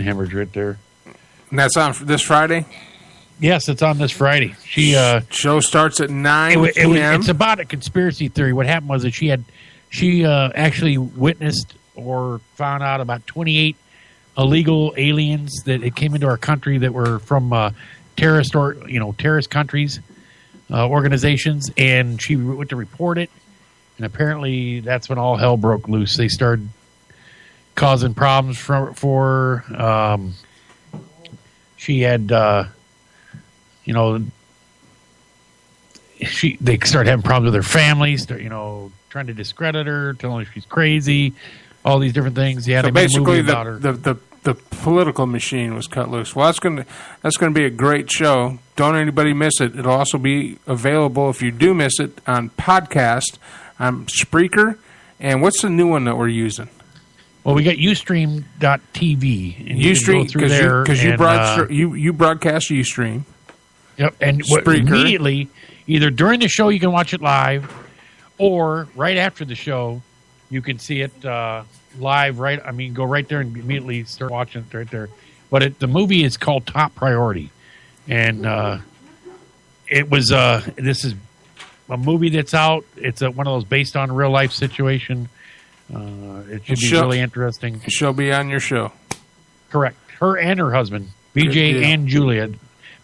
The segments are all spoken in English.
hemorrhage right there. And that's on this Friday? Yes, it's on this Friday. Show starts at 9 p.m. It's about a conspiracy theory. What happened was that she actually witnessed or found out about 28 illegal aliens that it came into our country that were from terrorist countries, organizations, and she went to report it. And apparently, that's when all hell broke loose. They started causing problems for she had, they started having problems with her family, trying to discredit her, telling her she's crazy, all these different things. Yeah, so basically, the political machine was cut loose. Well, that's going to be a great show. Don't anybody miss it. It'll also be available if you do miss it on podcast. I'm Spreaker, and what's the new one that we're using? Well, we got Ustream.tv. And Ustream, because you broadcast Ustream. Yep, and immediately, either during the show you can watch it live, or right after the show, you can see it live. Go right there and immediately start watching it right there. But the movie is called Top Priority, and it was this is a movie that's out. It's one of those based on a real life situation. It should be really interesting. She'll be on your show. Correct. Her and her husband, BJ and Julia.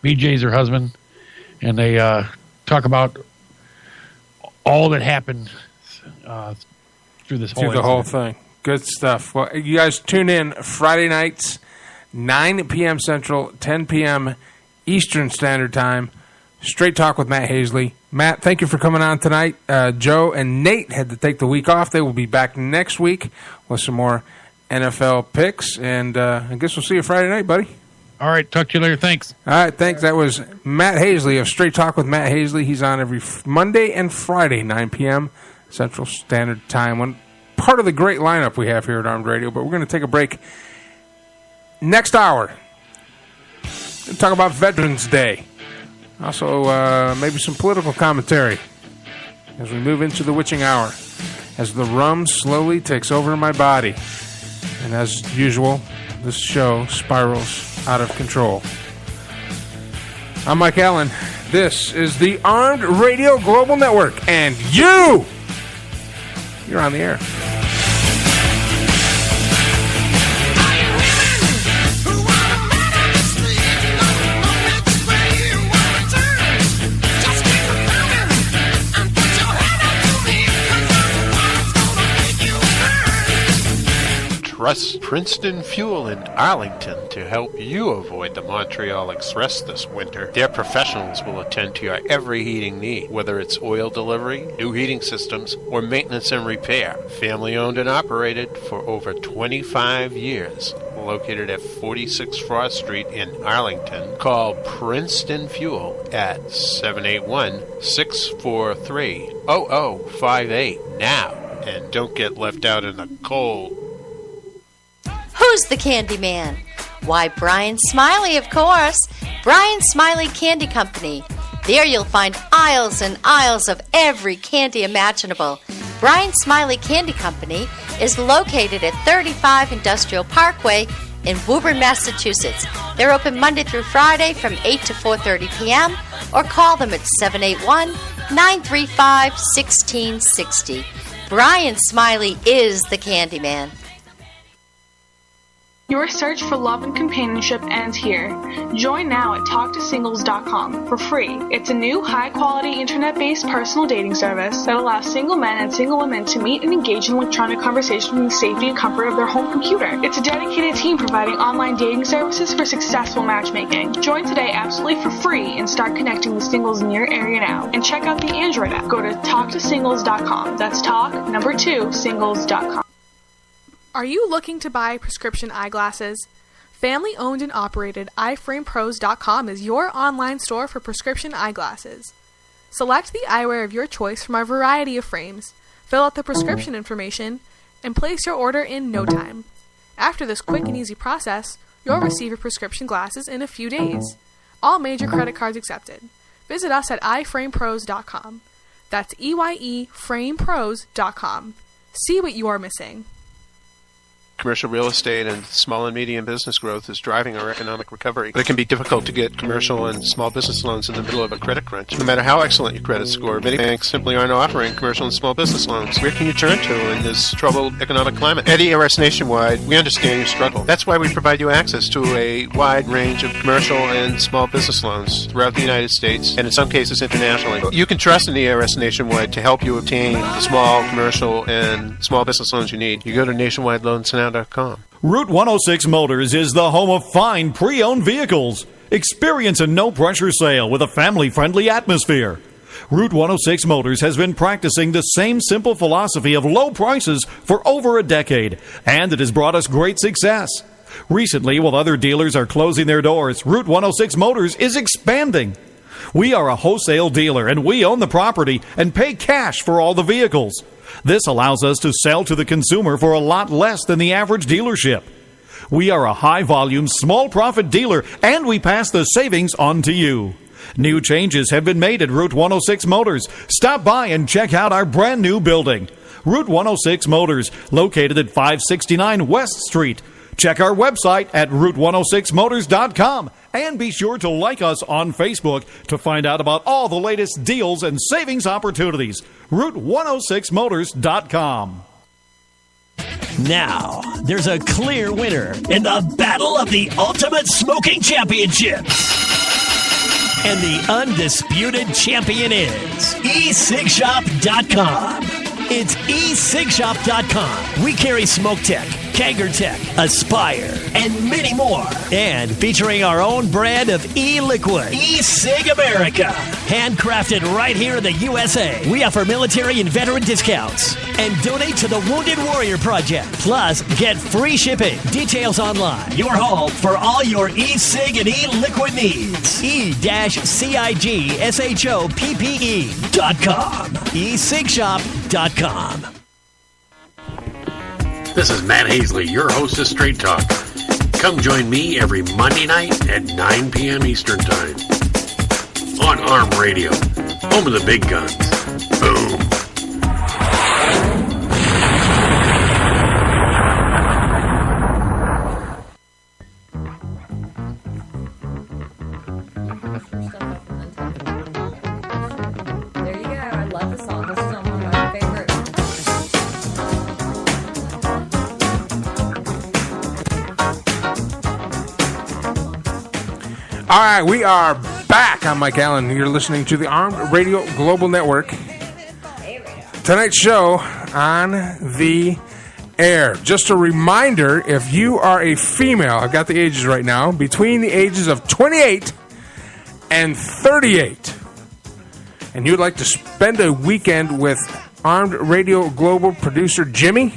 BJ's her husband, and they talk about all that happened through this whole thing. Good stuff. Well, you guys tune in Friday nights, 9 p.m. Central, 10 p.m. Eastern Standard Time. Straight Talk with Matt Hasley. Matt, thank you for coming on tonight. Joe and Nate had to take the week off. They will be back next week with some more NFL picks, and I guess we'll see you Friday night, buddy. All right, talk to you later. Thanks. All right, thanks. That was Matt Hasley of Straight Talk with Matt Hasley. He's on every Monday and Friday, 9 p.m. Central Standard Time. One part of the great lineup we have here at Armed Radio, but we're going to take a break. Next hour, we'll talk about Veterans Day. Also, maybe some political commentary as we move into the witching hour, as the rum slowly takes over my body. And as usual, this show spirals out of control. I'm Mike Allen. This is the Armed Radio Global Network, and you're on the air. Trust Princeton Fuel in Arlington to help you avoid the Montreal Express this winter. Their professionals will attend to your every heating need, whether it's oil delivery, new heating systems, or maintenance and repair. Family owned and operated for over 25 years. Located at 46 Frost Street in Arlington. Call Princeton Fuel at 781-643-0058 now. And don't get left out in the cold. Who's the candy man? Why, Brian Smiley, of course. Brian Smiley Candy Company. There you'll find aisles and aisles of every candy imaginable. Brian Smiley Candy Company is located at 35 Industrial Parkway in Woburn, Massachusetts. They're open Monday through Friday from 8 to 4:30 p.m. or call them at 781-935-1660. Brian Smiley is the candy man. Your search for love and companionship ends here. Join now at TalkToSingles.com for free. It's a new, high-quality, internet-based personal dating service that allows single men and single women to meet and engage in electronic conversation from the safety and comfort of their home computer. It's a dedicated team providing online dating services for successful matchmaking. Join today absolutely for free and start connecting with singles in your area now. And check out the Android app. Go to TalkToSingles.com. That's Singles.com. Are you looking to buy prescription eyeglasses? Family-owned and operated iFramePros.com is your online store for prescription eyeglasses. Select the eyewear of your choice from our variety of frames, fill out the prescription information, and place your order in no time. After this quick and easy process, you'll receive your prescription glasses in a few days. All major credit cards accepted. Visit us at iFramePros.com. That's EYEFramePros.com. See what you are missing. commercial real estate and small and medium business growth is driving our economic recovery. But it can be difficult to get commercial and small business loans in the middle of a credit crunch. No matter how excellent your credit score, many banks simply aren't offering commercial and small business loans. Where can you turn to in this troubled economic climate? At ERS Nationwide, we understand your struggle. That's why we provide you access to a wide range of commercial and small business loans throughout the United States, and in some cases internationally. You can trust in ERS Nationwide to help you obtain the small, commercial, and small business loans you need. You go to nationwideloansnow.com. Route 106 Motors is the home of fine pre-owned vehicles. Experience a no-pressure sale with a family-friendly atmosphere. Route 106 Motors has been practicing the same simple philosophy of low prices for over a decade, and it has brought us great success. Recently, while other dealers are closing their doors, Route 106 Motors is expanding. We are a wholesale dealer, and we own the property and pay cash for all the vehicles. This allows us to sell to the consumer for a lot less than the average dealership. We are a high-volume, small-profit dealer, and we pass the savings on to you. New changes have been made at Route 106 Motors. Stop by and check out our brand-new building. Route 106 Motors, located at 569 West Street. Check our website at route106motors.com and be sure to like us on Facebook to find out about all the latest deals and savings opportunities. route106motors.com. Now, there's a clear winner in the battle of the Ultimate Smoking Championships. And the undisputed champion is eCigShop.com. It's eCigShop.com. We carry Smoke Tech, Kager Tech, Aspire, and many more. And featuring our own brand of e-liquid, eCig America. Handcrafted right here in the USA. We offer military and veteran discounts. And donate to the Wounded Warrior Project. Plus, get free shipping. Details online. Your home for all your e-cig and e-liquid needs. e-cigShop.com. eCigShop.com. This is Matt Hasley, your host of Straight Talk. Come join me every Monday night at 9 p.m. Eastern Time on ARM Radio, home of the big guns. Boom. There you go. I love the song. This is one of my favorites. All right, we are back. I'm Mike Allen. You're listening to the Armed Radio Global Network. Tonight's show on the air. Just a reminder, if you are a female, I've got the ages right now, between the ages of 28 and 38, and you'd like to spend a weekend with Armed Radio Global producer Jimmy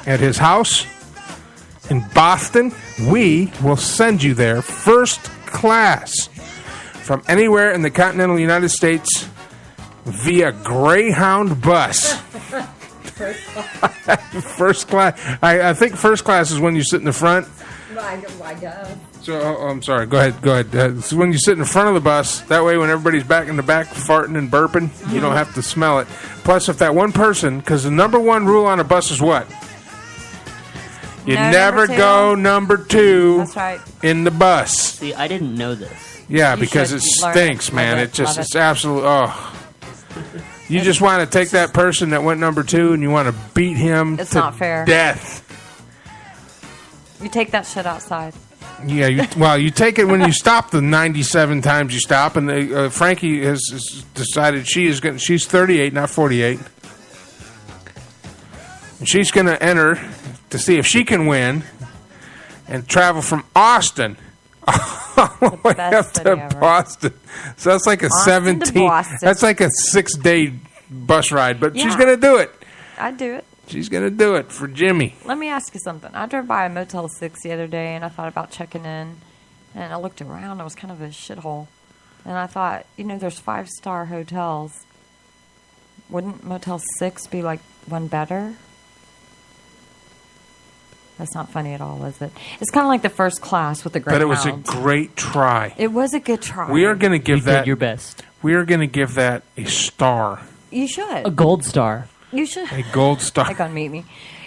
at his house in Boston, we will send you there first class from anywhere in the continental United States via Greyhound bus. First class. I think first class is when you sit in the front. I guess. So, I'm sorry. Go ahead. It's when you sit in the front of the bus. That way, when everybody's back in the back farting and burping, you don't have to smell it. Plus, if that one person, because the number one rule on a bus is what? You never go number two. That's right. In the bus. See, I didn't know this. Yeah, because it stinks, man. It's absolute. Oh. You just want to take that person that went number two and you want to beat him It's to not fair. death. You take that shit outside. Yeah, you take it when you stop the 97 times you stop, and Frankie has decided she's 38, not 48. And she's going to enter to see if she can win and travel from Austin all the way up to Boston. So that's like a Austin to 17. Boston. That's like a 6-day bus ride, but she's Yeah. going to do it. I'd do it. She's going to do it for Jimmy. Let me ask you something. I drove by a Motel 6 the other day, and I thought about checking in, and I looked around. It was kind of a shithole. And I thought, there's 5-star hotels. Wouldn't Motel 6 be, one better? That's not funny at all, is it? It's kind of like the first class with the Greyhound. But it was a great try. It was a good try. We are going to give You that did your best. We are going to give that a star. You should. A gold star. You should. A gold star. They're going to meet me.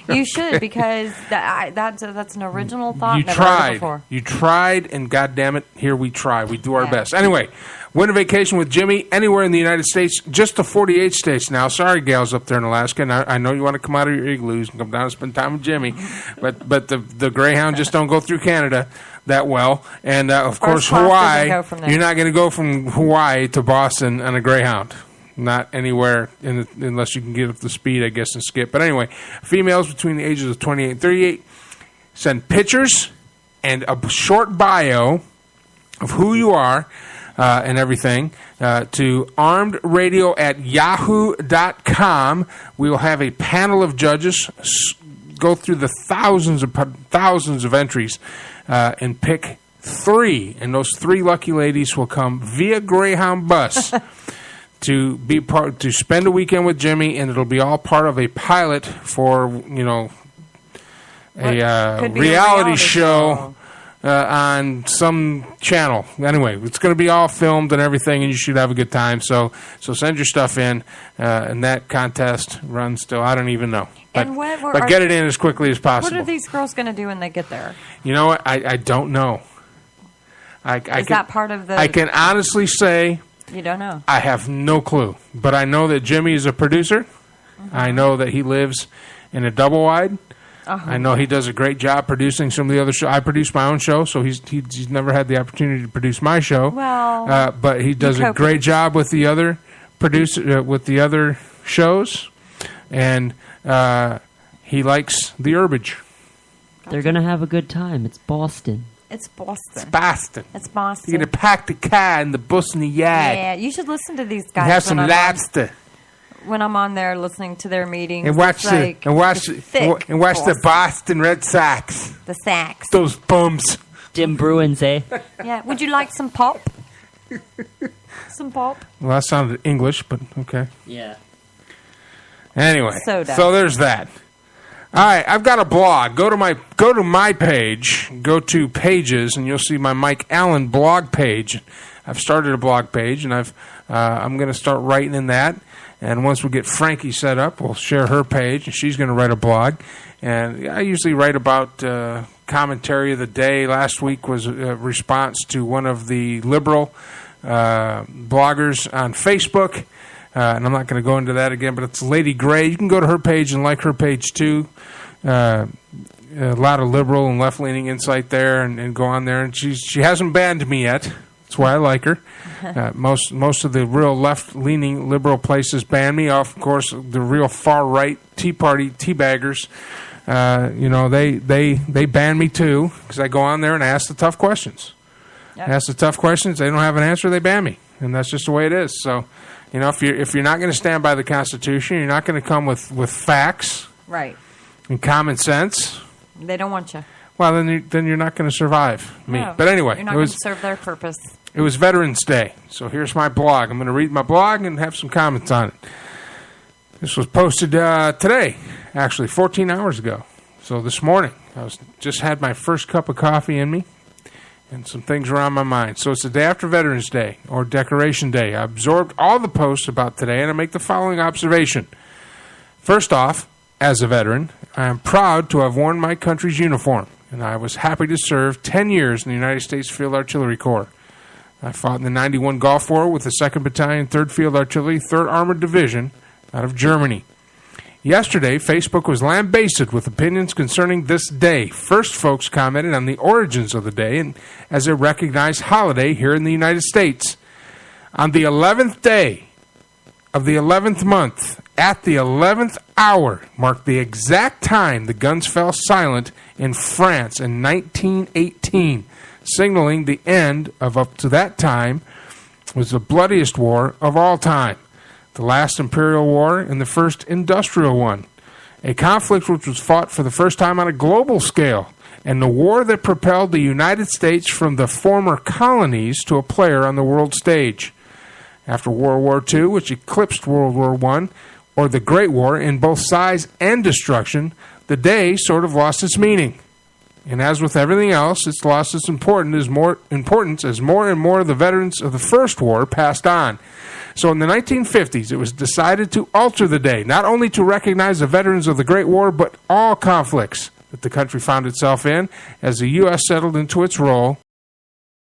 You should, because that's an original thought. You never heard tried. before. You tried, and goddamn it, here we try. We do our best. Anyway, win a vacation with Jimmy anywhere in the United States, just to 48 states now. Sorry, gals up there in Alaska. And I know you want to come out of your igloos and come down and spend time with Jimmy, but the Greyhound just don't go through Canada that well. And, of course, Hawaii, you're not going to go from Hawaii to Boston on a Greyhound. Not anywhere unless you can get up the speed, I guess, and skip. But anyway, females between the ages of 28 and 38 send pictures and a short bio of who you are and everything to armedradio@yahoo.com. We will have a panel of judges go through the thousands of entries and pick 3. And those 3 lucky ladies will come via Greyhound bus to spend a weekend with Jimmy, and it'll be all part of a pilot for a reality show on some channel. Anyway, it's going to be all filmed and everything, and you should have a good time. So send your stuff in, and that contest runs till I don't even know. But get it in as quickly as possible. What are these girls going to do when they get there? You know what? I don't know. Is that part of the? I can honestly say. You don't know. I have no clue, but I know that Jimmy is a producer. Mm-hmm. I know that he lives in a double wide. I know he does a great job producing some of the other shows. I produce my own show, so he's never had the opportunity to produce my show. Well, but he does a great job with the other with the other shows, and he likes the herbage. They're gonna have a good time. It's Boston. It's Boston. It's Boston. It's Boston. You're going to pack the car in the bus in the yard. Yeah, you should listen to these guys. And have some lobster. When I'm on there listening to their meetings. And watch the Boston Red Sox. The Sox. Those bums. Dim Bruins, eh? Yeah. Would you like some pop? Some pop? Well, that sounded English, but okay. Yeah. Anyway, so there's that. All right, I've got a blog. Go to my page. Go to Pages, and you'll see my Mike Allen blog page. I've started a blog page, and I'm going to start writing in that. And once we get Frankie set up, we'll share her page, and she's going to write a blog. And I usually write about commentary of the day. Last week was a response to one of the liberal bloggers on Facebook. And I'm not going to go into that again, but it's Lady Gray. You can go to her page and like her page, too. A lot of liberal and left-leaning insight there, and go on there. And she hasn't banned me yet. That's why I like her. Most of the real left-leaning liberal places ban me. Of course, the real far-right Tea Party teabaggers, they ban me, too, because I go on there and ask the tough questions. Yep. Ask the tough questions. They don't have an answer, they ban me. And that's just the way it is. So... if you're not going to stand by the Constitution, you're not going to come with facts, right, and common sense. They don't want you. Well, then you're not going to survive me. No, but anyway, you're not going to serve their purpose. It was Veterans Day, so here's my blog. I'm going to read my blog and have some comments on it. This was posted today, actually 14 hours ago. So this morning, I just had my first cup of coffee in me. And some things were on my mind. So it's the day after Veterans Day, or Decoration Day. I absorbed all the posts about today, and I make the following observation. First off, as a veteran, I am proud to have worn my country's uniform, and I was happy to serve 10 years in the United States Field Artillery Corps. I fought in the 91 Gulf War with the 2nd Battalion, 3rd Field Artillery, 3rd Armored Division out of Germany. Yesterday, Facebook was lambasted with opinions concerning this day. First, folks commented on the origins of the day and as a recognized holiday here in the United States. On the 11th day of the 11th month, at the 11th hour, marked the exact time the guns fell silent in France in 1918, signaling the end of, up to that time, was the bloodiest war of all time. The last imperial war and the first industrial one, a conflict which was fought for the first time on a global scale, and the war that propelled the United States from the former colonies to a player on the world stage. After World War II, which eclipsed World War I, or the Great War in both size and destruction, the day sort of lost its meaning. And as with everything else, it's lost its importance as more and more of the veterans of the First War passed on. So in the 1950s, it was decided to alter the day, not only to recognize the veterans of the Great War, but all conflicts that the country found itself in as the U.S. settled into its role